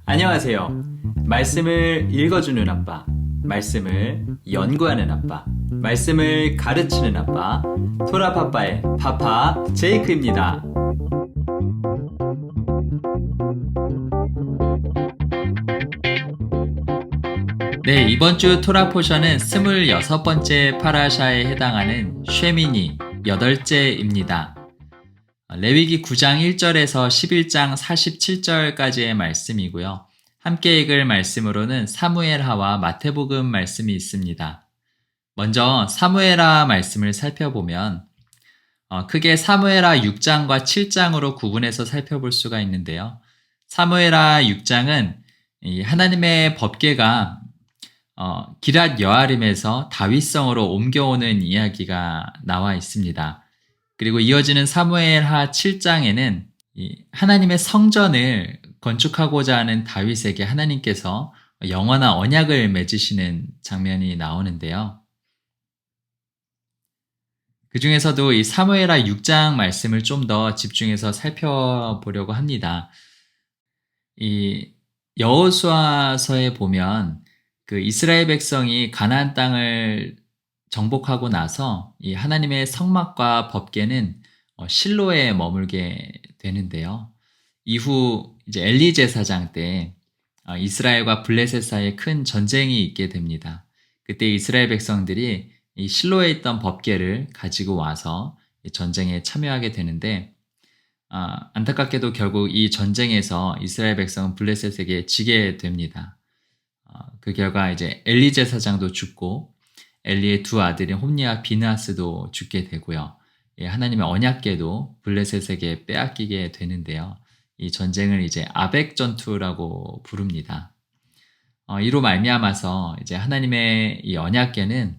안녕하세요. 말씀을 읽어주는 아빠, 말씀을 연구하는 아빠, 말씀을 가르치는 아빠, 토라파빠의 파파 제이크입니다. 네, 이번 주 토라 포션은 26번째 파라샤에 해당하는 쉐미니 8제입니다. 레위기 9장 1절에서 11장 47절까지의 말씀이고요. 함께 읽을 말씀으로는 사무엘하와 마태복음 말씀이 있습니다. 먼저 사무엘하 말씀을 살펴보면 크게 사무엘하 6장과 7장으로 구분해서 살펴볼 수가 있는데요. 사무엘하 6장은 하나님의 법궤가 기랏 여아림에서 다윗성으로 옮겨오는 이야기가 나와 있습니다. 그리고 이어지는 사무엘하 7장에는 하나님의 성전을 건축하고자 하는 다윗에게 하나님께서 영원한 언약을 맺으시는 장면이 나오는데요. 그 중에서도 이 사무엘하 6장 말씀을 좀 더 집중해서 살펴보려고 합니다. 이 여호수아서에 보면 그 이스라엘 백성이 가나안 땅을 정복하고 나서 이 하나님의 성막과 법궤는 실로에 머물게 되는데요. 이후 이제 엘리 제사장 때 이스라엘과 블레셋 사이에 큰 전쟁이 있게 됩니다. 그때 이스라엘 백성들이 이 실로에 있던 법궤를 가지고 와서 전쟁에 참여하게 되는데 안타깝게도 결국 이 전쟁에서 이스라엘 백성은 블레셋에게 지게 됩니다. 그 결과 이제 엘리 제사장도 죽고 엘리의 두 아들인 홈니와 비느하스도 죽게 되고요. 하나님의 언약궤도 블레셋에게 빼앗기게 되는데요. 이 전쟁을 이제 아벡 전투라고 부릅니다. 이로 말미암아서 이제 하나님의 이 언약궤는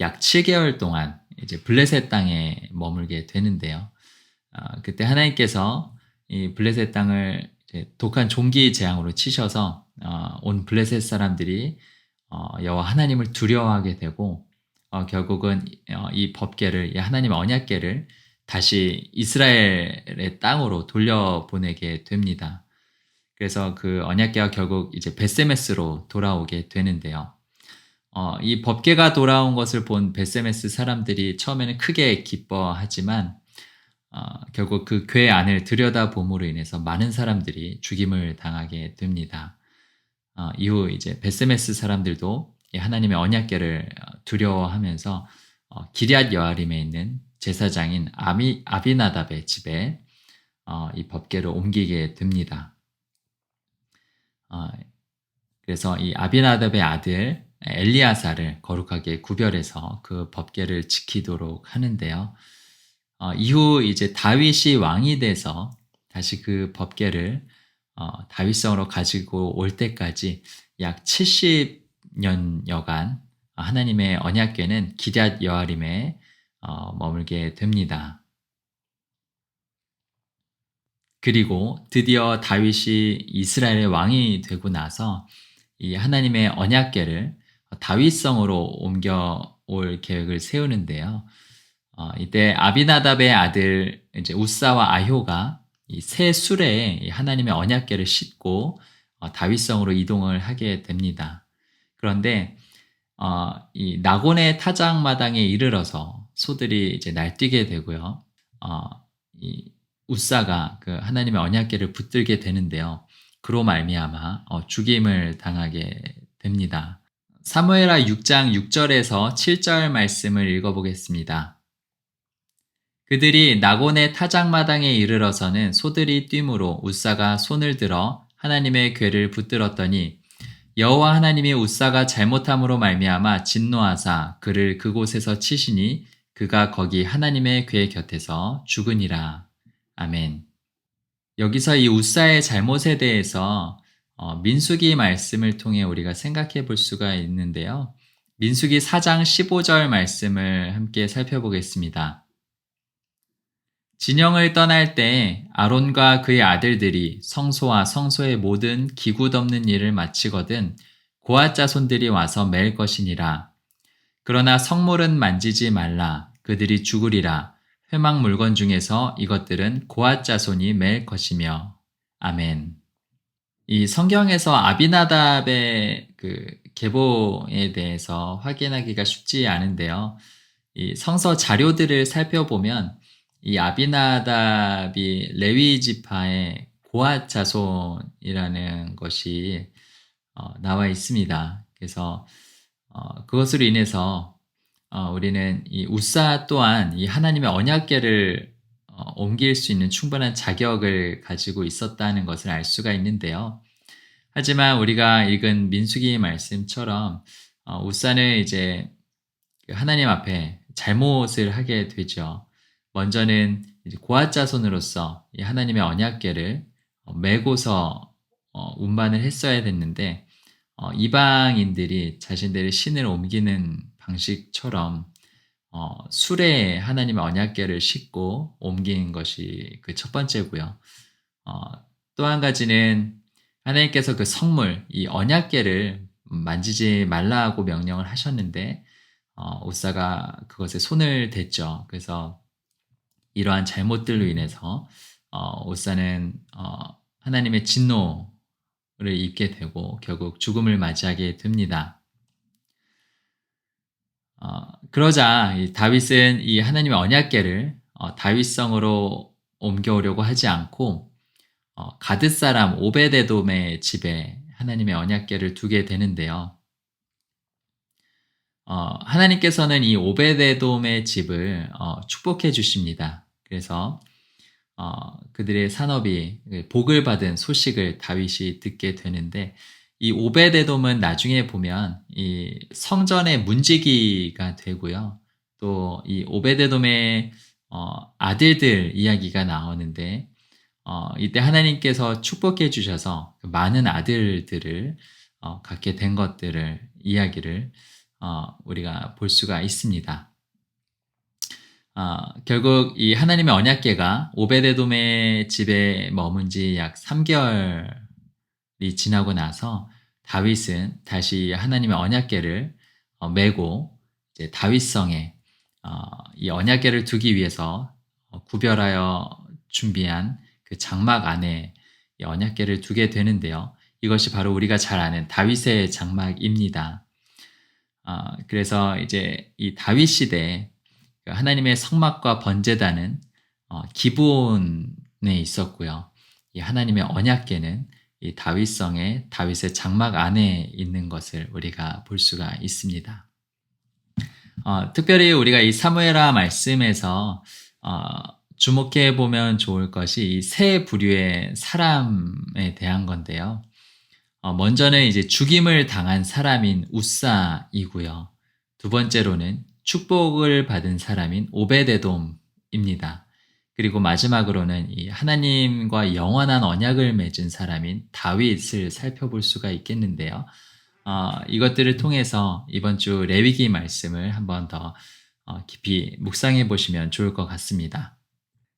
약 7개월 동안 이제 블레셋 땅에 머물게 되는데요. 그때 하나님께서 이 블레셋 땅을 이제 독한 종기 재앙으로 치셔서 온 블레셋 사람들이 여호와 하나님을 두려워하게 되고 결국은 이 법궤를, 이 하나님의 언약궤를 다시 이스라엘의 땅으로 돌려보내게 됩니다. 그래서 그 언약궤가 결국 이제 벳세메스로 돌아오게 되는데요. 이 법궤가 돌아온 것을 본 벳세메스 사람들이 처음에는 크게 기뻐하지만 결국 그 궤 안을 들여다봄으로 인해서 많은 사람들이 죽임을 당하게 됩니다. 이후 이제 벳세메스 사람들도 하나님의 언약궤를 두려워하면서 기럇 여아림에 있는 제사장인 아비나답의 집에 이 법궤를 옮기게 됩니다. 그래서 이 아비나답의 아들 엘리아사를 거룩하게 구별해서 그 법궤를 지키도록 하는데요. 이후 이제 다윗이 왕이 돼서 다시 그 법궤를 다윗성으로 가지고 올 때까지 약 70년여간 하나님의 언약궤는 기럇 여아림에 머물게 됩니다. 그리고 드디어 다윗이 이스라엘의 왕이 되고 나서 이 하나님의 언약궤를 다윗성으로 옮겨올 계획을 세우는데요. 이때 아비나답의 아들 이제 우사와 아효가 이 새 수레에 하나님의 언약궤를 싣고 다윗성으로 이동을 하게 됩니다. 그런데 이 나곤의 타작마당에 이르러서 소들이 이제 날뛰게 되고요. 이 우사가 그 하나님의 언약궤를 붙들게 되는데요. 그로 말미암아 죽임을 당하게 됩니다. 사무엘하 6장 6절에서 7절 말씀을 읽어보겠습니다. 그들이 나곤의 타작마당에 이르러서는 소들이 뛰므로 우사가 손을 들어 하나님의 궤를 붙들었더니 여호와 하나님이 우사가 잘못함으로 말미암아 진노하사 그를 그곳에서 치시니 그가 거기 하나님의 궤 곁에서 죽으니라. 아멘. 여기서 이 우사의 잘못에 대해서 민수기 말씀을 통해 우리가 생각해 볼 수가 있는데요. 민수기 4장 15절 말씀을 함께 살펴보겠습니다. 진영을 떠날 때 아론과 그의 아들들이 성소와 성소의 모든 기구 덮는 일을 마치거든 고앗 자손들이 와서 맬 것이니라. 그러나 성물은 만지지 말라. 그들이 죽으리라. 회막 물건 중에서 이것들은 고앗 자손이 맬 것이며. 아멘. 이 성경에서 아비나답의 그 계보에 대해서 확인하기가 쉽지 않은데요. 이 성서 자료들을 살펴보면 이 아비나답이 레위 지파의 고핫 자손이라는 것이 나와 있습니다. 그래서 그것으로 인해서 우리는 이 우사 또한 이 하나님의 언약궤를 옮길 수 있는 충분한 자격을 가지고 있었다는 것을 알 수가 있는데요. 하지만 우리가 읽은 민수기 말씀처럼 우사는 이제 그 하나님 앞에 잘못을 하게 되죠. 먼저는 이제 고앗 자손으로서 이 하나님의 언약궤를 메고서 운반을 했어야 됐는데 이방인들이 자신들의 신을 옮기는 방식처럼 수레에 하나님의 언약궤를 싣고 옮긴 것이 그 첫 번째고요. 또 한 가지는 하나님께서 그 성물, 이 언약궤를 만지지 말라고 명령을 하셨는데 우사가 그것에 손을 댔죠. 그래서 이러한 잘못들로 인해서 우사는 하나님의 진노를 입게 되고 결국 죽음을 맞이하게 됩니다. 그러자 다윗은 이 하나님의 언약궤를 다윗성으로 옮겨오려고 하지 않고 가드 사람 오베데돔의 집에 하나님의 언약궤를 두게 되는데요. 하나님께서는 이 오베데돔의 집을 축복해 주십니다. 그래서 그들의 산업이 복을 받은 소식을 다윗이 듣게 되는데 이 오베데돔은 나중에 보면 이 성전의 문지기가 되고요. 또 이 오베데돔의 아들들 이야기가 나오는데 이때 하나님께서 축복해 주셔서 많은 아들들을 갖게 된 것들을 이야기를 우리가 볼 수가 있습니다. 결국 이 하나님의 언약궤가 오베데돔의 집에 머문 지 약 3개월이 지나고 나서 다윗은 다시 하나님의 언약궤를 메고 이제 다윗성에 이 언약궤를 두기 위해서 구별하여 준비한 그 장막 안에 이 언약궤를 두게 되는데요. 이것이 바로 우리가 잘 아는 다윗의 장막입니다. 그래서 이제 이 다윗 시대에 하나님의 성막과 번제단은 기브온에 있었고요. 이 하나님의 언약궤는 이 다윗성의 다윗의 장막 안에 있는 것을 우리가 볼 수가 있습니다. 특별히 우리가 이 사무엘하 말씀에서 주목해 보면 좋을 것이 이 세 부류의 사람에 대한 건데요. 먼저는 이제 죽임을 당한 사람인 우사이고요. 두 번째로는 축복을 받은 사람인 오베데돔입니다. 그리고 마지막으로는 이 하나님과 영원한 언약을 맺은 사람인 다윗을 살펴볼 수가 있겠는데요. 이것들을 통해서 이번 주 레위기 말씀을 한번 더 깊이 묵상해 보시면 좋을 것 같습니다.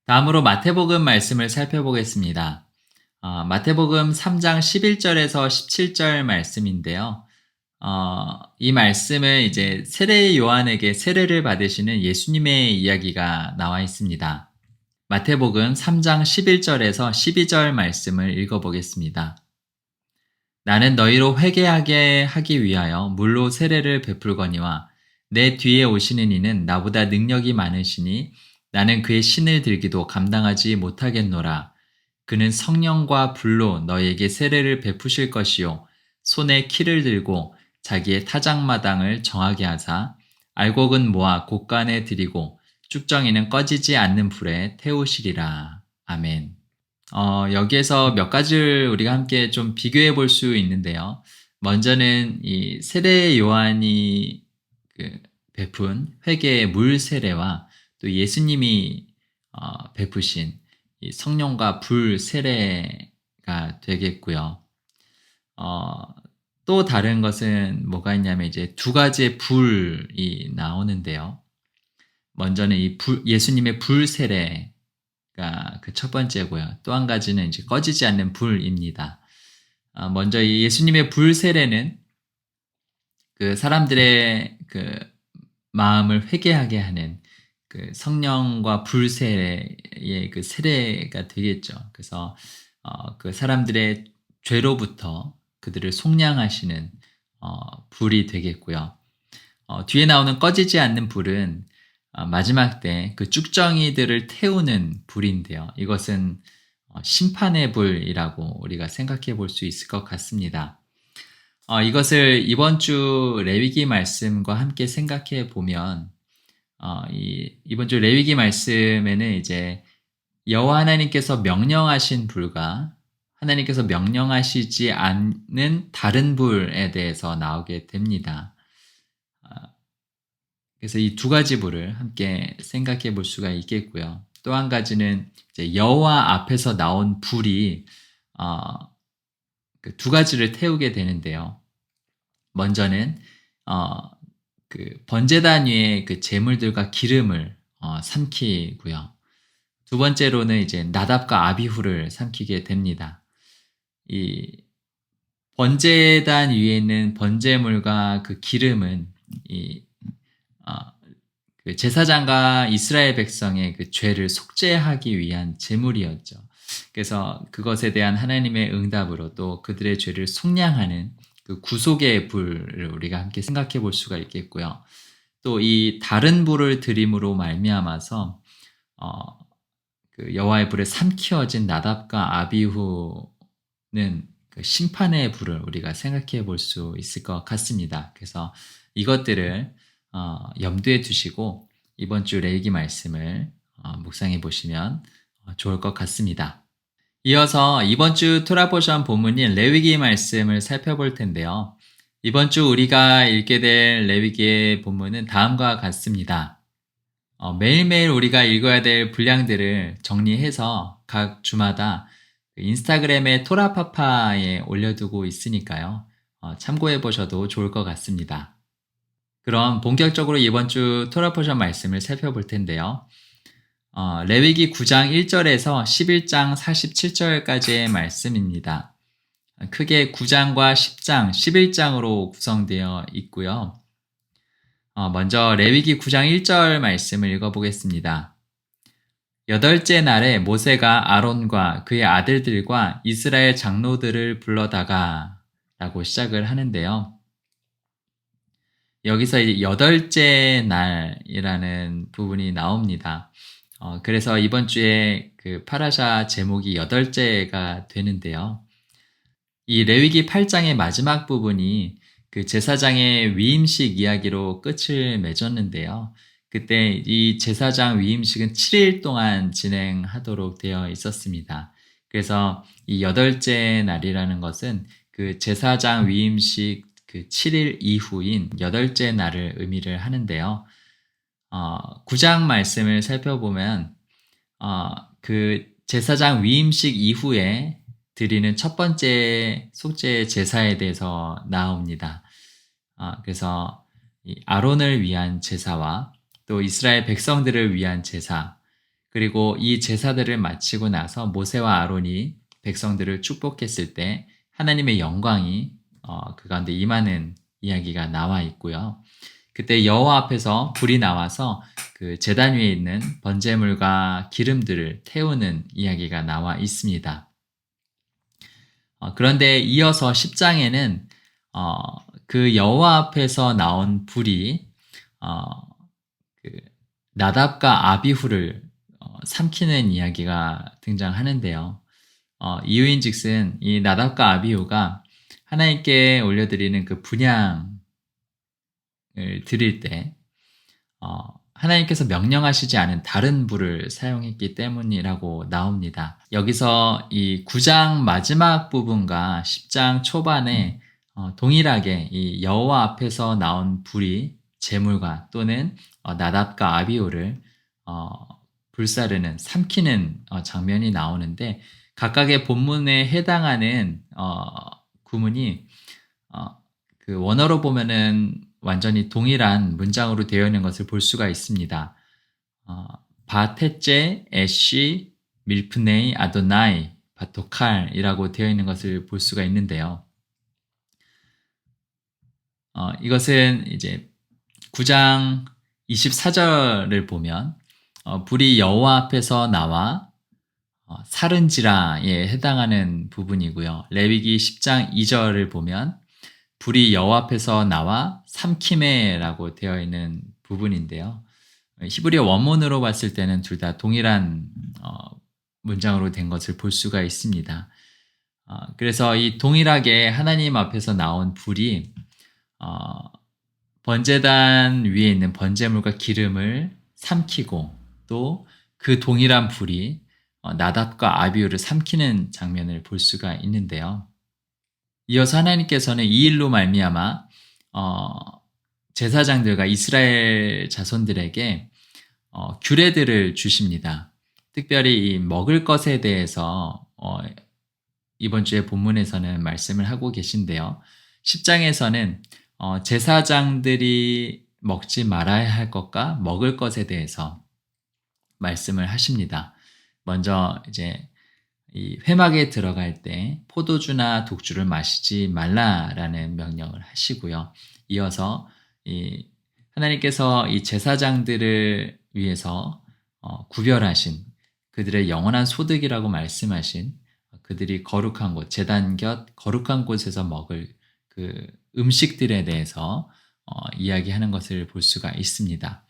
다음으로 마태복음 말씀을 살펴보겠습니다. 마태복음 3장 11절에서 17절 말씀인데요. 이 말씀은 이제 세례 요한에게 세례를 받으시는 예수님의 이야기가 나와 있습니다. 마태복음 3장 11절에서 12절 말씀을 읽어보겠습니다. 나는 너희로 회개하게 하기 위하여 물로 세례를 베풀거니와 내 뒤에 오시는 이는 나보다 능력이 많으시니 나는 그의 신을 들기도 감당하지 못하겠노라. 그는 성령과 불로 너희에게 세례를 베푸실 것이요 손에 키를 들고 자기의 타작마당을 정하게 하사 알곡은 모아 곳간에 들이고 쭉정이는 꺼지지 않는 불에 태우시리라. 아멘. 여기에서 몇 가지를 우리가 함께 좀 비교해 볼 수 있는데요. 먼저는 이 세례 요한이 베푼 회개의 물 세례와 또 예수님이 베푸신 이 성령과 불 세례가 되겠고요. 또 다른 것은 뭐가 있냐면 이제 두 가지의 불이 나오는데요. 먼저는 이 예수님의 불 세례가 그 첫 번째고요. 또 한 가지는 이제 꺼지지 않는 불입니다. 먼저 이 예수님의 불 세례는 그 사람들의 그 마음을 회개하게 하는 그 성령과 불 세례의 그 세례가 되겠죠. 그래서 그 사람들의 죄로부터 그들을 속량하시는 불이 되겠고요. 뒤에 나오는 꺼지지 않는 불은 마지막 때 그 쭉정이들을 태우는 불인데요. 이것은 심판의 불이라고 우리가 생각해 볼 수 있을 것 같습니다. 이것을 이번 주 레위기 말씀과 함께 생각해 보면 이번 주 레위기 말씀에는 이제 여호와 하나님께서 명령하신 불과 하나님께서 명령하시지 않는 다른 불에 대해서 나오게 됩니다. 그래서 이 두 가지 불을 함께 생각해 볼 수가 있겠고요. 또 한 가지는 이제 여호와 앞에서 나온 불이 그 두 가지를 태우게 되는데요. 먼저는 그 번제단 위에 그 제물들과 기름을 삼키고요. 두 번째로는 이제 나답과 아비후를 삼키게 됩니다. 이 번제단 위에 있는 번제물과 그 기름은 그 제사장과 이스라엘 백성의 그 죄를 속죄하기 위한 제물이었죠. 그래서 그것에 대한 하나님의 응답으로 또 그들의 죄를 속량하는 그 구속의 불을 우리가 함께 생각해 볼 수가 있겠고요. 또 이 다른 불을 드림으로 말미암아서 그 여호와의 불에 삼키어진 나답과 아비후는 그 심판의 불을 우리가 생각해 볼 수 있을 것 같습니다. 그래서 이것들을 염두에 두시고 이번 주 레위기 말씀을 묵상해 보시면 좋을 것 같습니다. 이어서 이번 주 토라 포션 본문인 레위기 말씀을 살펴볼 텐데요. 이번 주 우리가 읽게 될 레위기의 본문은 다음과 같습니다. 매일매일 우리가 읽어야 될 분량들을 정리해서 각 주마다 인스타그램의 토라파파에 올려두고 있으니까요. 참고해 보셔도 좋을 것 같습니다. 그럼 본격적으로 이번 주 토라 포션 말씀을 살펴볼 텐데요. 레위기 9장 1절에서 11장 47절까지의 말씀입니다. 크게 9장과 10장, 11장으로 구성되어 있고요. 먼저 레위기 9장 1절 말씀을 읽어보겠습니다. 여덟째 날에 모세가 아론과 그의 아들들과 이스라엘 장로들을 불러다가 라고 시작을 하는데요. 여기서 이제 여덟째 날이라는 부분이 나옵니다. 그래서 이번 주에 그 파라샤 제목이 여덟째가 되는데요. 이 레위기 8장의 마지막 부분이 그 제사장의 위임식 이야기로 끝을 맺었는데요. 그때 이 제사장 위임식은 7일 동안 진행하도록 되어 있었습니다. 그래서 이 여덟째 날이라는 것은 그 제사장 위임식 그 7일 이후인 여덟째 날을 의미를 하는데요. 9장 말씀을 살펴보면 그 제사장 위임식 이후에 드리는 첫 번째 속죄 제사에 대해서 나옵니다. 그래서 이 아론을 위한 제사와 또 이스라엘 백성들을 위한 제사, 그리고 이 제사들을 마치고 나서 모세와 아론이 백성들을 축복했을 때 하나님의 영광이 그 가운데 임하는 이야기가 나와 있고요. 그때 여호와 앞에서 불이 나와서 그 제단 위에 있는 번제물과 기름들을 태우는 이야기가 나와 있습니다. 그런데 이어서 10장에는 그 여호와 앞에서 나온 불이 그 나답과 아비후를 삼키는 이야기가 등장하는데요. 이유인즉슨 이 나답과 아비후가 하나님께 올려드리는 그 분향을 드릴 때 하나님께서 명령하시지 않은 다른 불을 사용했기 때문이라고 나옵니다. 여기서 이 9장 마지막 부분과 10장 초반에 동일하게 이 여호와 앞에서 나온 불이 제물과 또는 나답과 아비후를 불사르는 삼키는 장면이 나오는데 각각의 본문에 해당하는 구문이 그 원어로 보면은 완전히 동일한 문장으로 되어 있는 것을 볼 수가 있습니다. 바테제 에쉬 밀프네이 아도나이 바토칼이라고 되어 있는 것을 볼 수가 있는데요. 이것은 이제 9장 24절을 보면 불이 여호와 앞에서 나와 사른지라에 해당하는 부분이고요. 레위기 10장 2절을 보면 불이 여호와 앞에서 나와 삼키매라고 되어 있는 부분인데요. 히브리어 원문으로 봤을 때는 둘 다 동일한 문장으로 된 것을 볼 수가 있습니다. 그래서 이 동일하게 하나님 앞에서 나온 불이 번제단 위에 있는 번제물과 기름을 삼키고 또 그 동일한 불이 나답과 아비후를 삼키는 장면을 볼 수가 있는데요. 이어서 하나님께서는 이 일로 말미암아 제사장들과 이스라엘 자손들에게 규례들을 주십니다. 특별히 이 먹을 것에 대해서 이번 주에 본문에서는 말씀을 하고 계신데요. 10장에서는 제사장들이 먹지 말아야 할 것과 먹을 것에 대해서 말씀을 하십니다. 먼저 이제 이 회막에 들어갈 때 포도주나 독주를 마시지 말라라는 명령을 하시고요. 이어서 하나님께서 이 제사장들을 위해서 구별하신 그들의 영원한 소득이라고 말씀하신 그들이 거룩한 곳, 제단 곁 거룩한 곳에서 먹을 그 음식들에 대해서 이야기하는 것을 볼 수가 있습니다.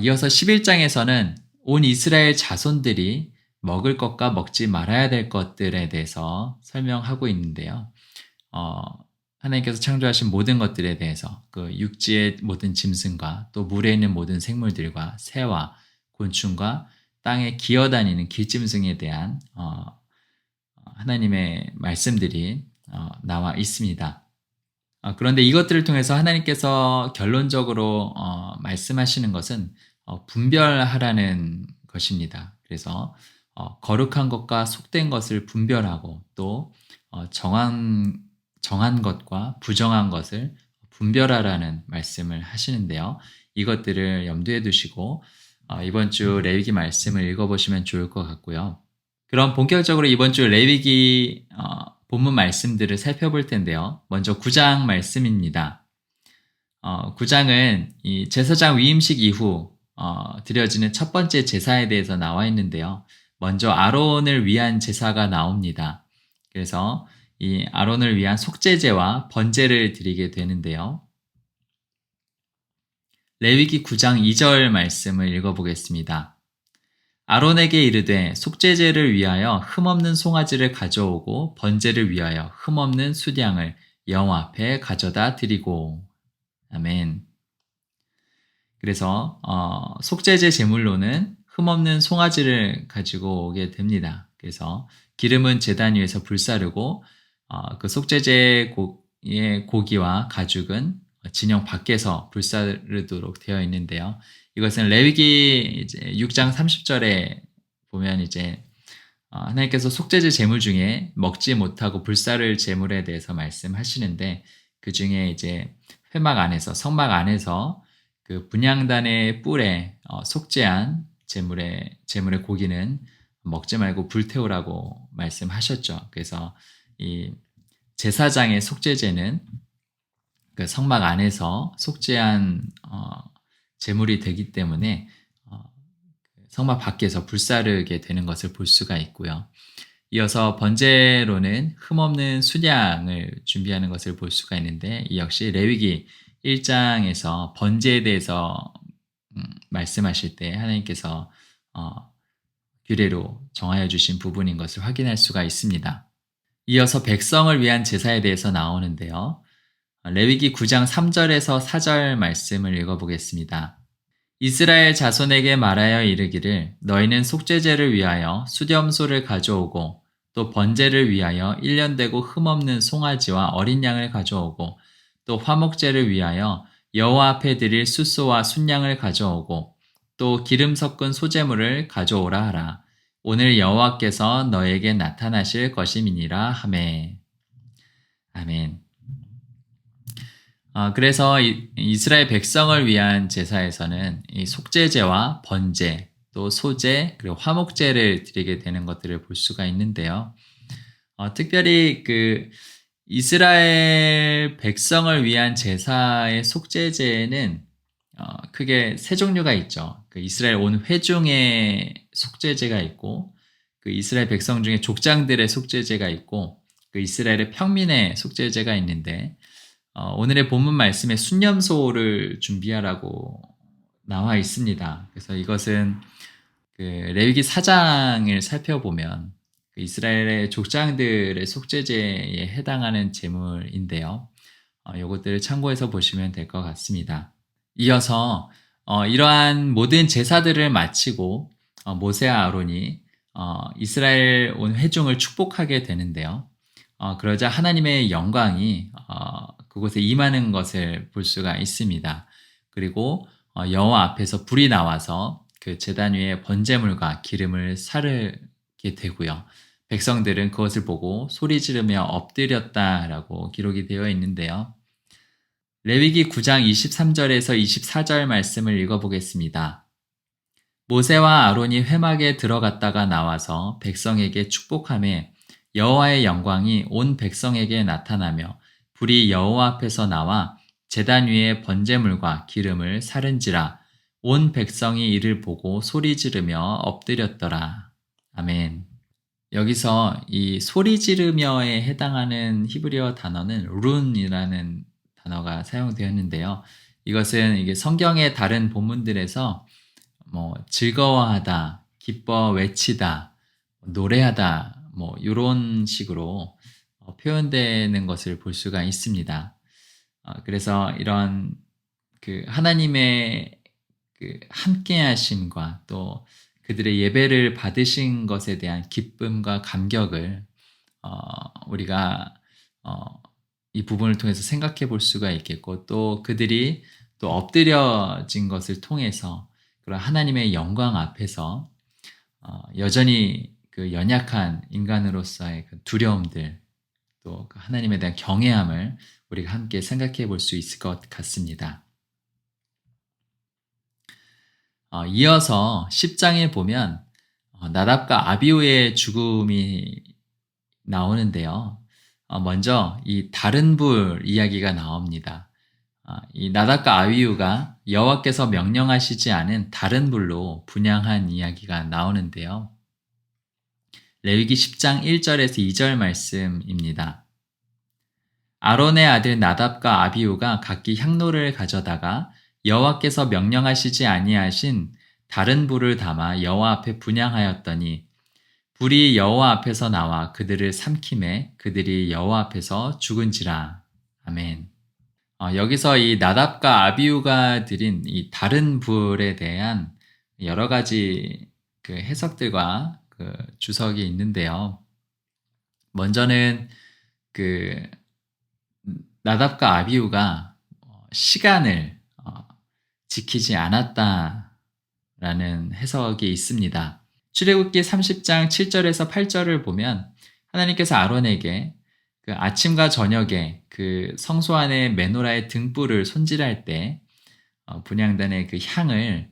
이어서 11장에서는 온 이스라엘 자손들이 먹을 것과 먹지 말아야 될 것들에 대해서 설명하고 있는데요. 하나님께서 창조하신 모든 것들에 대해서 그 육지의 모든 짐승과 또 물에 있는 모든 생물들과 새와 곤충과 땅에 기어다니는 길짐승에 대한 하나님의 말씀들이 나와 있습니다. 그런데 이것들을 통해서 하나님께서 결론적으로 말씀하시는 것은 분별하라는 것입니다. 그래서 거룩한 것과 속된 것을 분별하고 또 정한 것과 부정한 것을 분별하라는 말씀을 하시는데요. 이것들을 염두에 두시고 이번 주 레위기 말씀을 읽어보시면 좋을 것 같고요. 그럼 본격적으로 이번 주 레위기 본문 말씀들을 살펴볼 텐데요. 먼저 9장 말씀입니다. 9장은 이 제사장 위임식 이후 드려지는 첫 번째 제사에 대해서 나와 있는데요. 먼저 아론을 위한 제사가 나옵니다. 그래서 이 아론을 위한 속죄제와 번제를 드리게 되는데요. 레위기 9장 2절 말씀을 읽어보겠습니다. 아론에게 이르되 속죄제를 위하여 흠없는 송아지를 가져오고 번제를 위하여 흠없는 수량을 여호와 앞에 가져다 드리고. 아멘. 그래서 속죄제 제물로는 흠없는 송아지를 가지고 오게 됩니다. 그래서 기름은 제단 위에서 불사르고 그 속죄제의 고기와 가죽은 진영 밖에서 불사르도록 되어 있는데요. 이것은 레위기 6장 30절에 보면 이제 하나님께서 속죄제 제물 중에 먹지 못하고 불사를 제물에 대해서 말씀하시는데 그 중에 이제 회막 안에서 성막 안에서 그 분향단의 뿔에 속죄한 제물의 고기는 먹지 말고 불태우라고 말씀하셨죠. 그래서 이 제사장의 속죄제는 그 성막 안에서 속죄한 제물이 되기 때문에 성막 밖에서 불사르게 되는 것을 볼 수가 있고요. 이어서 번제로는 흠없는 수량을 준비하는 것을 볼 수가 있는데 이 역시 레위기 1장에서 번제에 대해서 말씀하실 때 하나님께서 규례로 정하여 주신 부분인 것을 확인할 수가 있습니다. 이어서 백성을 위한 제사에 대해서 나오는데요. 레위기 9장 3절에서 4절 말씀을 읽어보겠습니다. 이스라엘 자손에게 말하여 이르기를 너희는 속죄제를 위하여 수렴소를 가져오고 또 번제를 위하여 1년 되고 흠없는 송아지와 어린 양을 가져오고 또 화목제를 위하여 여호와 앞에 드릴 숫소와 순양을 가져오고 또 기름 섞은 소제물을 가져오라 하라. 오늘 여호와께서 너에게 나타나실 것임이니라 하매. 아멘. 그래서 이스라엘 백성을 위한 제사에서는 이 속죄제와 번제, 또 소제, 그리고 화목제를 드리게 되는 것들을 볼 수가 있는데요. 특별히 그 이스라엘 백성을 위한 제사의 속죄제는 크게 세 종류가 있죠. 그 이스라엘 온 회중의 속죄제가 있고, 그 그 이스라엘 백성 중에 족장들의 속죄제가 있고 그 이스라엘의 평민의 속죄제가 있는데 오늘의 본문 말씀에 순념소를 준비하라고 나와 있습니다. 그래서 이것은 그 레위기 4장을 살펴보면 그 이스라엘의 족장들의 속죄제에 해당하는 제물인데요. 이것들을 참고해서 보시면 될 것 같습니다. 이어서 이러한 모든 제사들을 마치고 모세와 아론이 이스라엘 온 회중을 축복하게 되는데요. 그러자 하나님의 영광이 그곳에 임하는 것을 볼 수가 있습니다. 그리고 여호와 앞에서 불이 나와서 그 제단 위에 번제물과 기름을 사르게 되고요. 백성들은 그것을 보고 소리 지르며 엎드렸다라고 기록이 되어 있는데요. 레위기 9장 23절에서 24절 말씀을 읽어보겠습니다. 모세와 아론이 회막에 들어갔다가 나와서 백성에게 축복하매 여호와의 영광이 온 백성에게 나타나며 불이 여호와 앞에서 나와 제단 위에 번제물과 기름을 사른지라 온 백성이 이를 보고 소리 지르며 엎드렸더라. 아멘. 여기서 이 소리 지르며에 해당하는 히브리어 단어는 룬이라는 단어가 사용되었는데요. 이것은 이게 성경의 다른 본문들에서 즐거워하다, 기뻐 외치다, 노래하다, 이런 식으로 표현되는 것을 볼 수가 있습니다. 그래서 이런 그 하나님의 그 함께하심과 또 그들의 예배를 받으신 것에 대한 기쁨과 감격을 우리가 이 부분을 통해서 생각해 볼 수가 있겠고 또 그들이 또 엎드려진 것을 통해서 그런 하나님의 영광 앞에서 여전히 그 연약한 인간으로서의 그 두려움들 또 하나님에 대한 경외함을 우리가 함께 생각해 볼 수 있을 것 같습니다. 이어서 10장에 보면 나답과 아비후의 죽음이 나오는데요. 먼저 이 다른 불 이야기가 나옵니다. 이 나답과 아비후가 여호와께서 명령하시지 않은 다른 불로 분향한 이야기가 나오는데요. 레위기 10장 1절에서 2절 말씀입니다. 아론의 아들 나답과 아비후가 각기 향로를 가져다가 여호와께서 명령하시지 아니하신 다른 불을 담아 여호와 앞에 분향하였더니 불이 여호와 앞에서 나와 그들을 삼키매 그들이 여호와 앞에서 죽은지라. 아멘. 여기서 이 나답과 아비후가 드린 이 다른 불에 대한 여러 가지 그 해석들과 그 주석이 있는데요. 먼저는 그 나답과 아비후가 시간을 지키지 않았다라는 해석이 있습니다. 출애굽기 30장 7절에서 8절을 보면 하나님께서 아론에게 그 아침과 저녁에 그 성소 안에 메노라의 등불을 손질할 때 분향단의 그 향을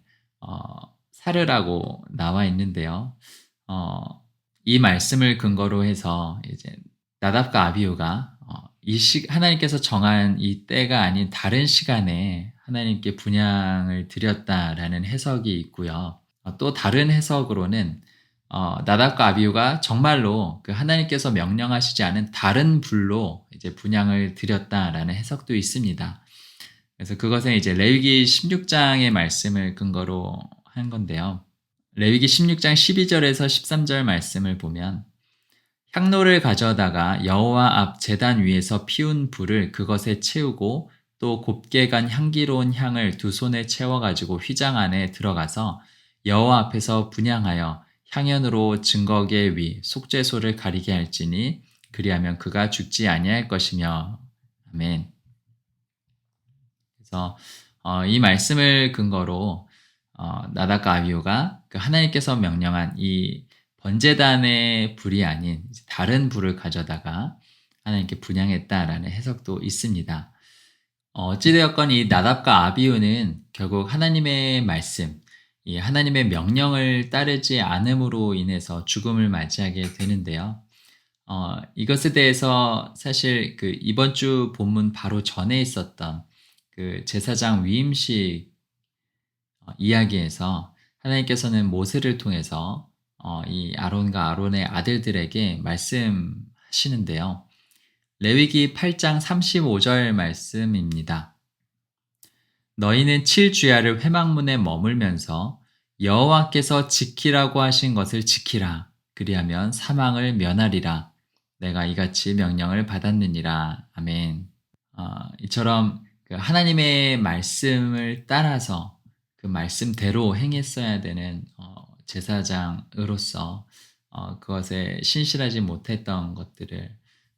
사르라고 나와 있는데요. 이 말씀을 근거로 해서 이제 나답과 아비후가 하나님께서 정한 이 때가 아닌 다른 시간에 하나님께 분향을 드렸다라는 해석이 있고요. 또 다른 해석으로는 나답과 아비후가 정말로 그 하나님께서 명령하시지 않은 다른 불로 이제 분향을 드렸다라는 해석도 있습니다. 그래서 그것은 이제 레위기 16장의 말씀을 근거로 한 건데요. 레위기 16장 12절에서 13절 말씀을 보면 향로를 가져다가 여호와 앞 제단 위에서 피운 불을 그것에 채우고 또 곱게 간 향기로운 향을 두 손에 채워가지고 휘장 안에 들어가서 여호와 앞에서 분향하여 향연으로 증거계 위 속죄소를 가리게 할지니 그리하면 그가 죽지 아니할 것이며. 아멘. 그래서 이 말씀을 근거로 나답과 아비후가 그 하나님께서 명령한 이 번제단의 불이 아닌 다른 불을 가져다가 하나님께 분향했다라는 해석도 있습니다. 어찌되었건 이 나답과 아비후는 결국 하나님의 말씀, 이 하나님의 명령을 따르지 않음으로 인해서 죽음을 맞이하게 되는데요. 이것에 대해서 사실 그 이번 주 본문 바로 전에 있었던 그 제사장 위임식 이야기에서 하나님께서는 모세를 통해서 이 아론과 아론의 아들들에게 말씀하시는데요. 레위기 8장 35절 말씀입니다. 너희는 7주야를 회막문에 머물면서 여호와께서 지키라고 하신 것을 지키라. 그리하면 사망을 면하리라. 내가 이같이 명령을 받았느니라. 아멘. 이처럼 그 하나님의 말씀을 따라서 그 말씀대로 행했어야 되는 제사장으로서 그것에 신실하지 못했던 것들을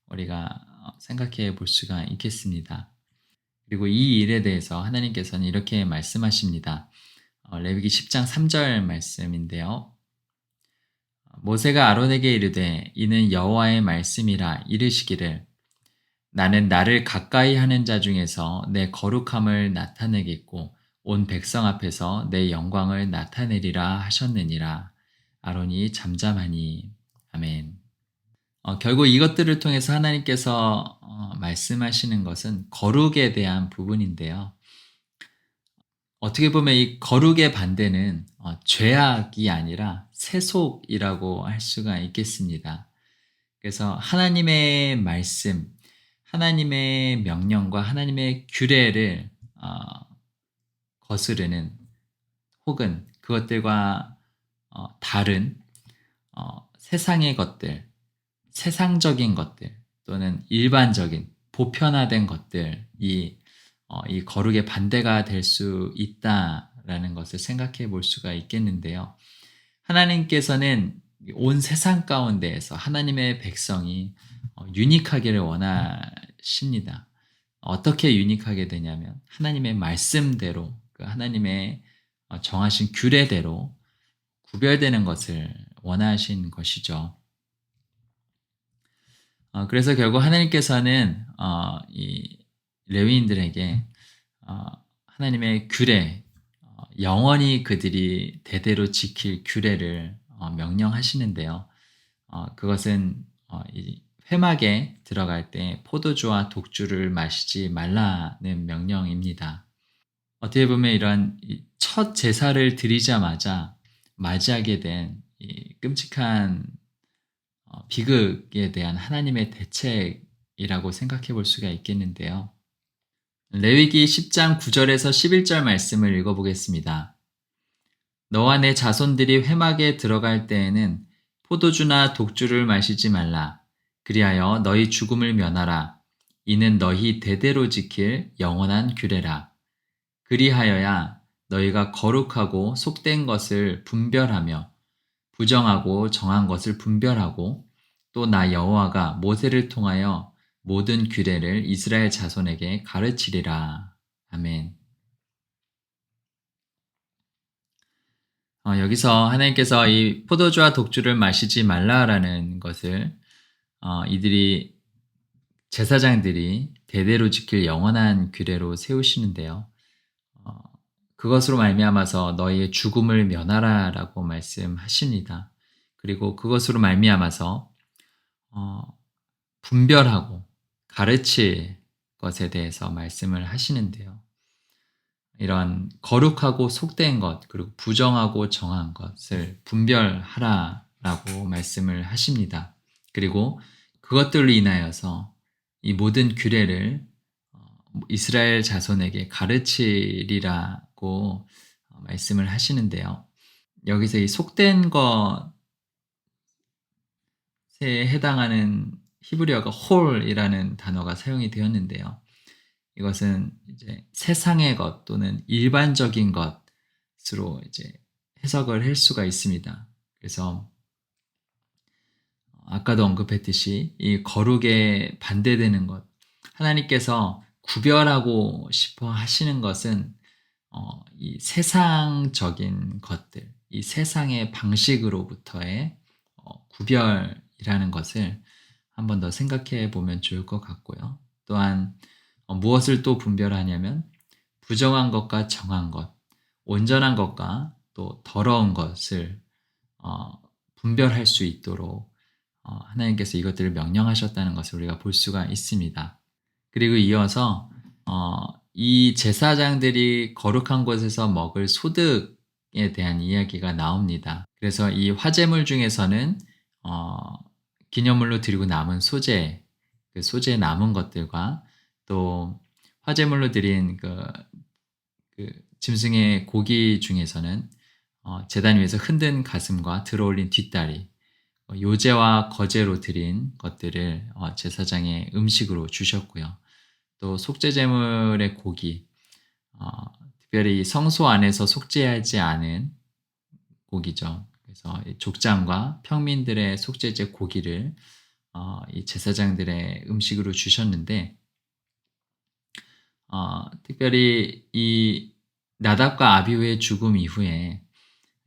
우리가 생각해 볼 수가 있겠습니다. 그리고 이 일에 대해서 하나님께서는 이렇게 말씀하십니다. 레위기 10장 3절 말씀인데요. 모세가 아론에게 이르되 이는 여호와의 말씀이라 이르시기를 나는 나를 가까이 하는 자 중에서 내 거룩함을 나타내겠고 온 백성 앞에서 내 영광을 나타내리라 하셨느니라. 아론이 잠잠하니. 아멘. 결국 이것들을 통해서 하나님께서 말씀하시는 것은 거룩에 대한 부분인데요. 어떻게 보면 이 거룩의 반대는 죄악이 아니라 세속이라고 할 수가 있겠습니다. 그래서 하나님의 말씀, 하나님의 명령과 하나님의 규례를 거스르는 혹은 그것들과 다른 세상의 것들, 세상적인 것들 또는 일반적인 보편화된 것들이 이 거룩의 반대가 될 수 있다라는 것을 생각해 볼 수가 있겠는데요. 하나님께서는 온 세상 가운데에서 하나님의 백성이 유익하기를 원하십니다. 어떻게 유익하게 되냐면 하나님의 말씀대로 그 하나님의 정하신 규례대로 구별되는 것을 원하신 것이죠. 그래서 결국 하나님께서는 이 레위인들에게 하나님의 규례, 영원히 그들이 대대로 지킬 규례를 명령하시는데요. 그것은 이 회막에 들어갈 때 포도주와 독주를 마시지 말라는 명령입니다. 어떻게 보면 이런 첫 제사를 드리자마자 맞이하게 된 이 끔찍한 비극에 대한 하나님의 대책이라고 생각해 볼 수가 있겠는데요. 레위기 10장 9절에서 11절 말씀을 읽어보겠습니다. 너와 내 자손들이 회막에 들어갈 때에는 포도주나 독주를 마시지 말라. 그리하여 너희 죽음을 면하라. 이는 너희 대대로 지킬 영원한 규례라. 그리하여야 너희가 거룩하고 속된 것을 분별하며 부정하고 정한 것을 분별하고 또 나 여호와가 모세를 통하여 모든 규례를 이스라엘 자손에게 가르치리라. 아멘. 여기서 하나님께서 이 포도주와 독주를 마시지 말라라는 것을 이들이 제사장들이 대대로 지킬 영원한 규례로 세우시는데요. 그것으로 말미암아서 너희의 죽음을 면하라라고 말씀하십니다. 그리고 그것으로 말미암아서 분별하고 가르칠 것에 대해서 말씀을 하시는데요. 이런 거룩하고 속된 것 그리고 부정하고 정한 것을 분별하라라고 말씀을 하십니다. 그리고 그것들로 인하여서 이 모든 규례를 이스라엘 자손에게 가르치리라고 말씀을 하시는데요. 여기서 이 속된 것에 해당하는 히브리어가 홀이라는 단어가 사용이 되었는데요. 이것은 이제 세상의 것 또는 일반적인 것으로 이제 해석을 할 수가 있습니다. 그래서 아까도 언급했듯이 이 거룩에 반대되는 것, 하나님께서 구별하고 싶어 하시는 것은 이 세상적인 것들, 이 세상의 방식으로부터의 구별이라는 것을 한 번 더 생각해 보면 좋을 것 같고요. 또한 무엇을 또 분별하냐면 부정한 것과 정한 것, 온전한 것과 또 더러운 것을 분별할 수 있도록 하나님께서 이것들을 명령하셨다는 것을 우리가 볼 수가 있습니다. 그리고 이어서 이 제사장들이 거룩한 곳에서 먹을 소득 대한 이야기가 나옵니다. 그래서 이 화제물 중에서는 어, 기념물로 드리고 남은 소재, 그 소재 남은 것들과 또 화제물로 드린 그 짐승의 고기 중에서는 제단 위에서 흔든 가슴과 들어올린 뒷다리, 요제와 거제로 드린 것들을 제사장의 음식으로 주셨고요. 또 속죄제물의 고기, 특별히 성소 안에서 속죄하지 않은 고기죠. 그래서 족장과 평민들의 속죄제 고기를 이 제사장들의 음식으로 주셨는데, 특별히 이 나답과 아비후의 죽음 이후에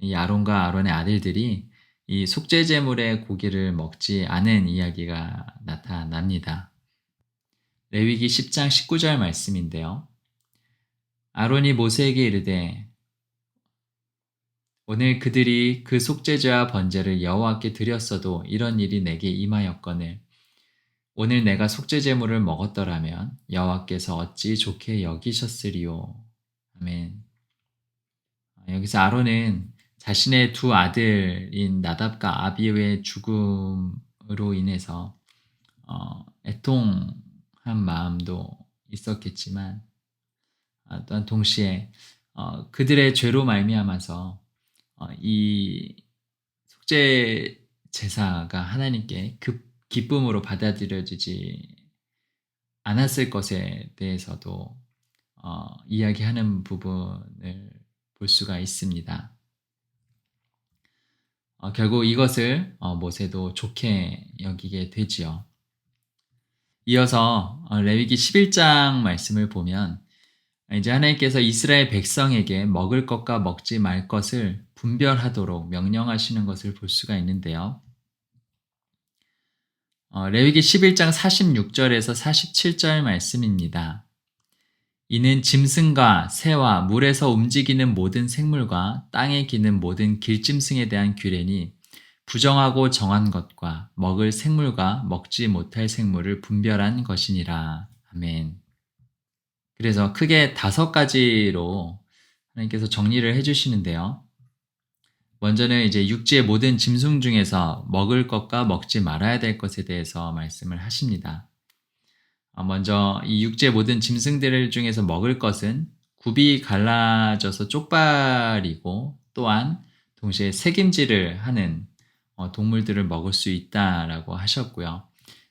이 아론과 아론의 아들들이 이 속죄제물의 고기를 먹지 않은 이야기가 나타납니다. 레위기 10장 19절 말씀인데요. 아론이 모세에게 이르되 오늘 그들이 그 속죄제와 번제를 여호와께 드렸어도 이런 일이 내게 임하였거늘 오늘 내가 속죄제물을 먹었더라면 여호와께서 어찌 좋게 여기셨으리요. 아멘. 여기서 아론은 자신의 두 아들인 나답과 아비후의 죽음으로 인해서 애통한 마음도 있었겠지만 또한 동시에 그들의 죄로 말미암아서 이 속죄 제사가 하나님께 기쁨으로 받아들여지지 않았을 것에 대해서도 이야기하는 부분을 볼 수가 있습니다. 결국 이것을 모세도 좋게 여기게 되지요. 이어서 레위기 11장 말씀을 보면 이제 하나님께서 이스라엘 백성에게 먹을 것과 먹지 말 것을 분별하도록 명령하시는 것을 볼 수가 있는데요. 레위기 11장 46절에서 47절 말씀입니다. 이는 짐승과 새와 물에서 움직이는 모든 생물과 땅에 기는 모든 길짐승에 대한 규례니 부정하고 정한 것과 먹을 생물과 먹지 못할 생물을 분별한 것이니라. 아멘. 그래서 크게 5가지로 하나님께서 정리를 해주시는데요. 먼저는 이제 육지의 모든 짐승 중에서 먹을 것과 먹지 말아야 될 것에 대해서 말씀을 하십니다. 먼저 이 육지의 모든 짐승들 중에서 먹을 것은 굽이 갈라져서 쪽발이고 또한 동시에 새김질을 하는 동물들을 먹을 수 있다라고 하셨고요.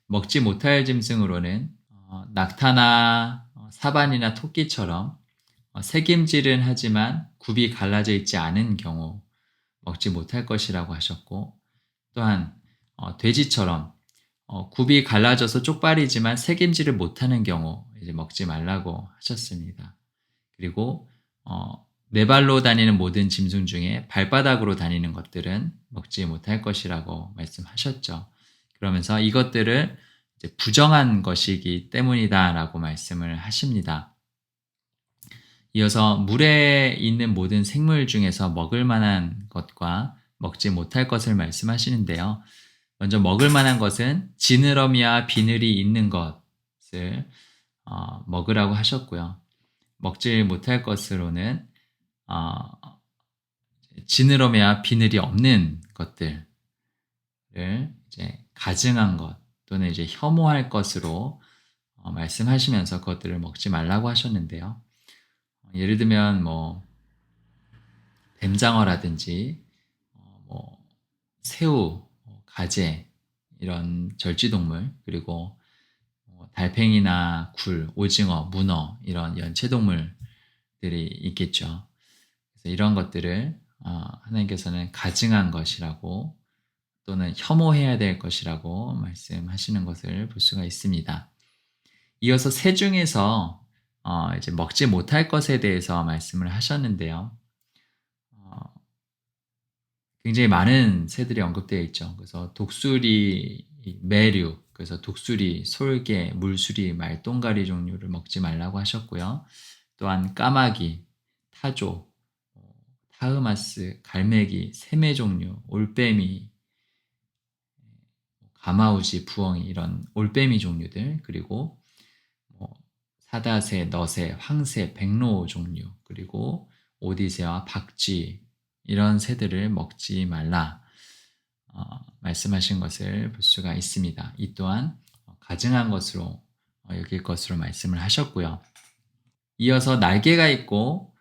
먹지 못할 짐승으로는 낙타나 사반이나 토끼처럼 새김질은 하지만 굽이 갈라져 있지 않은 경우 먹지 못할 것이라고 하셨고 또한 돼지처럼 굽이 갈라져서 쪽발이지만 새김질을 못하는 경우 이제 먹지 말라고 하셨습니다. 그리고 네 발로 다니는 모든 짐승 중에 발바닥으로 다니는 것들은 먹지 못할 것이라고 말씀하셨죠. 그러면서 이것들을 이제 부정한 것이기 때문이다라고 말씀을 하십니다. 이어서 물에 있는 모든 생물 중에서 먹을 만한 것과 먹지 못할 것을 말씀하시는데요. 먼저 먹을 만한 것은 지느러미와 비늘이 있는 것을 먹으라고 하셨고요. 먹지 못할 것으로는 지느러미와 비늘이 없는 것들을 이제 가증한 것 또는 이제 혐오할 것으로 말씀하시면서 그것들을 먹지 말라고 하셨는데요. 예를 들면 뭐 뱀장어라든지 뭐 새우, 가재 이런 절지동물 그리고 달팽이나 굴, 오징어, 문어 이런 연체동물들이 있겠죠. 그래서 이런 것들을 하나님께서는 가증한 것이라고 또는 혐오해야 될 것이라고 말씀하시는 것을 볼 수가 있습니다. 이어서 새 중에서 이제 먹지 못할 것에 대해서 말씀을 하셨는데요. 굉장히 많은 새들이 언급되어 있죠. 그래서 독수리, 메류, 그래서 독수리, 솔개, 물수리, 말똥가리 종류를 먹지 말라고 하셨고요. 또한 까마귀, 타조, 타흐마스, 갈매기, 새매 종류, 올빼미, 가마우지, 부엉이 이런 올빼미 종류들 그리고 사다새, 너새, 황새, 백로 종류 그리고 오디새와 박쥐 이런 새들을 먹지 말라 말씀하신 것을 볼 수가 있습니다. 이 또한 가증한 것으로 여길 것으로 말씀을 하셨고요. 이어서 날개가 있고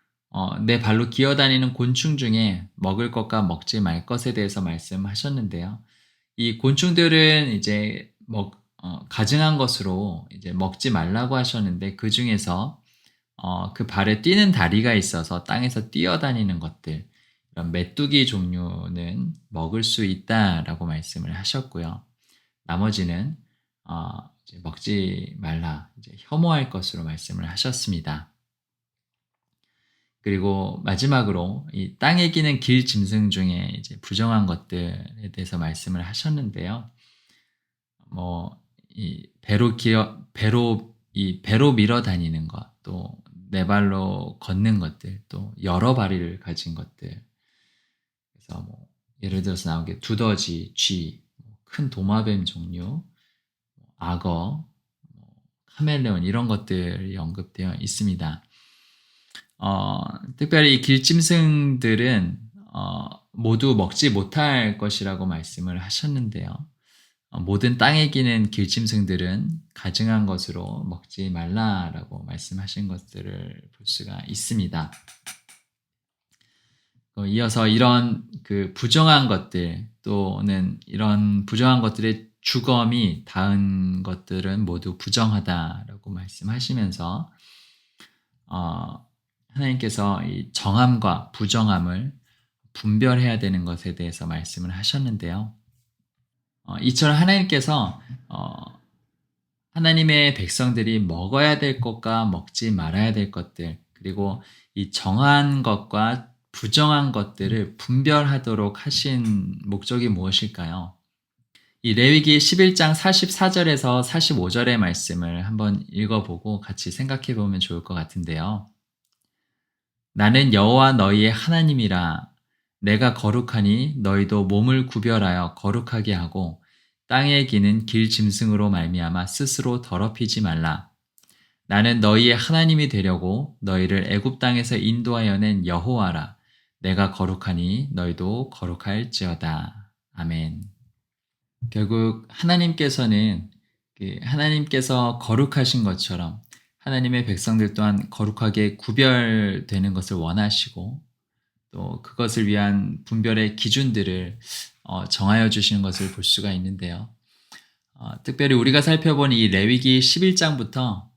내 발로 기어다니는 곤충 중에 먹을 것과 먹지 말 것에 대해서 말씀하셨는데요. 이 곤충들은 이제 가증한 것으로 이제 먹지 말라고 하셨는데 그 중에서 그 발에 뛰는 다리가 있어서 땅에서 뛰어다니는 것들, 이런 메뚜기 종류는 먹을 수 있다라고 말씀을 하셨고요. 나머지는 이제 먹지 말라, 이제 혐오할 것으로 말씀을 하셨습니다. 그리고 마지막으로 이 땅에 기는 길 짐승 중에 이제 부정한 것들에 대해서 말씀을 하셨는데요. 배로 밀어 다니는 것, 또 네 발로 걷는 것들, 또 여러 발을 가진 것들. 그래서 예를 들어서 나온 게 두더지, 쥐, 큰 도마뱀 종류, 악어, 카멜레온 이런 것들이 언급되어 있습니다. 특별히 이 길짐승들은 모두 먹지 못할 것이라고 말씀을 하셨는데요. 모든 땅에 기는 길짐승들은 가증한 것으로 먹지 말라라고 말씀하신 것들을 볼 수가 있습니다. 이어서 이런 그 부정한 것들 또는 이런 부정한 것들의 주검이 닿은 것들은 모두 부정하다라고 말씀하시면서 하나님께서 이 정함과 부정함을 분별해야 되는 것에 대해서 말씀을 하셨는데요. 이처럼 하나님께서 하나님의 백성들이 먹어야 될 것과 먹지 말아야 될 것들, 그리고 이 정한 것과 부정한 것들을 분별하도록 하신 목적이 무엇일까요? 이 레위기 11장 44절에서 45절의 말씀을 한번 읽어보고 같이 생각해 보면 좋을 것 같은데요. 나는 여호와 너희의 하나님이라. 내가 거룩하니 너희도 몸을 구별하여 거룩하게 하고 땅에 기는 길 짐승으로 말미암아 스스로 더럽히지 말라. 나는 너희의 하나님이 되려고 너희를 애굽 땅에서 인도하여 낸 여호와라. 내가 거룩하니 너희도 거룩할지어다. 아멘. 결국 하나님께서는 하나님께서 거룩하신 것처럼 하나님의 백성들 또한 거룩하게 구별되는 것을 원하시고 또 그것을 위한 분별의 기준들을 정하여 주시는 것을 볼 수가 있는데요. 특별히 우리가 살펴본 이 레위기 11장부터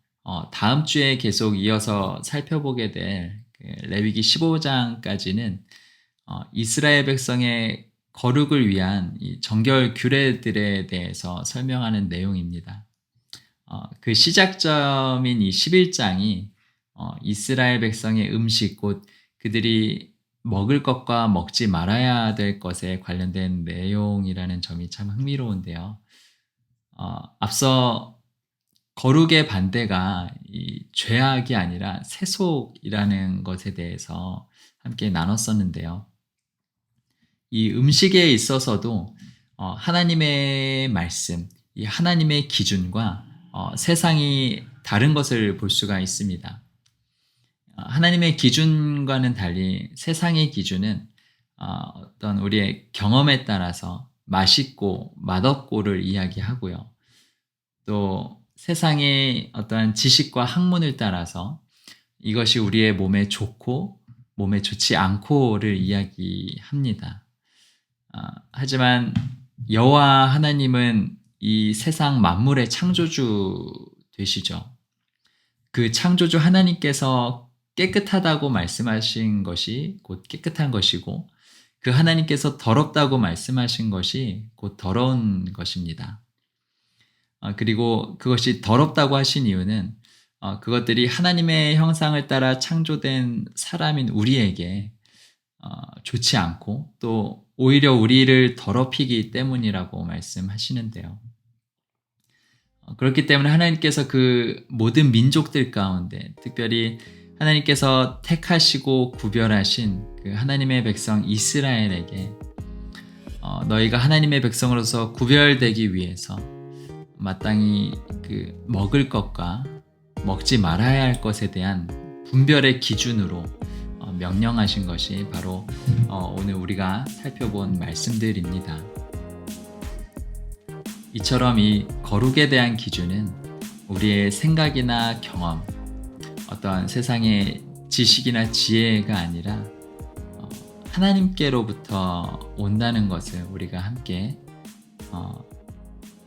다음 주에 계속 이어서 살펴보게 될 레위기 15장까지는 이스라엘 백성의 거룩을 위한 이 정결 규례들에 대해서 설명하는 내용입니다. 그 시작점인 이 11장이 이스라엘 백성의 음식, 곧 그들이 먹을 것과 먹지 말아야 될 것에 관련된 내용이라는 점이 참 흥미로운데요. 앞서 거룩의 반대가 이 죄악이 아니라 세속이라는 것에 대해서 함께 나눴었는데요. 이 음식에 있어서도 하나님의 말씀, 이 하나님의 기준과 세상이 다른 것을 볼 수가 있습니다. 하나님의 기준과는 달리 세상의 기준은 어떤 우리의 경험에 따라서 맛있고 맛없고를 이야기하고요. 또 세상의 어떠한 지식과 학문을 따라서 이것이 우리의 몸에 좋고 몸에 좋지 않고를 이야기합니다. 하지만 여호와 하나님은 이 세상 만물의 창조주 되시죠. 그 창조주 하나님께서 깨끗하다고 말씀하신 것이 곧 깨끗한 것이고 그 하나님께서 더럽다고 말씀하신 것이 곧 더러운 것입니다. 그리고 그것이 더럽다고 하신 이유는 그것들이 하나님의 형상을 따라 창조된 사람인 우리에게 좋지 않고 또 오히려 우리를 더럽히기 때문이라고 말씀하시는데요. 그렇기 때문에 하나님께서 그 모든 민족들 가운데 특별히 하나님께서 택하시고 구별하신 그 하나님의 백성 이스라엘에게 너희가 하나님의 백성으로서 구별되기 위해서 마땅히 그 먹을 것과 먹지 말아야 할 것에 대한 분별의 기준으로 명령하신 것이 바로 오늘 우리가 살펴본 말씀들입니다. 이처럼 이 거룩에 대한 기준은 우리의 생각이나 경험, 어떠한 세상의 지식이나 지혜가 아니라 하나님께로부터 온다는 것을 우리가 함께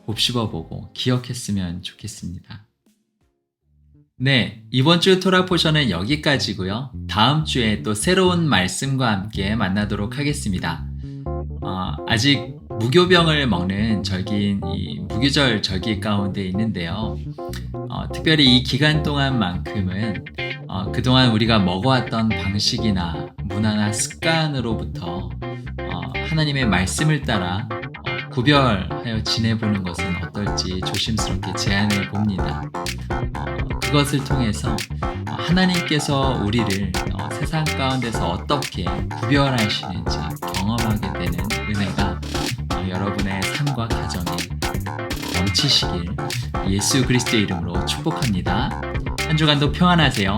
곱씹어보고 기억했으면 좋겠습니다. 네, 이번 주 토라 포션은 여기까지고요. 다음 주에 또 새로운 말씀과 함께 만나도록 하겠습니다. 아직 무교병을 먹는 절기인 이 무교절 절기 가운데 있는데요. 특별히 이 기간 동안만큼은 그동안 우리가 먹어왔던 방식이나 문화나 습관으로부터 하나님의 말씀을 따라 구별하여 지내보는 것은 어떨지 조심스럽게 제안해 봅니다. 그것을 통해서 하나님께서 우리를 세상 가운데서 어떻게 구별하시는지 경험하게 되는 은혜가 여러분의 삶과 가정에 넘치시길 예수 그리스도의 이름으로 축복합니다. 한 주간도 평안하세요.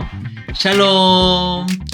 샬롬!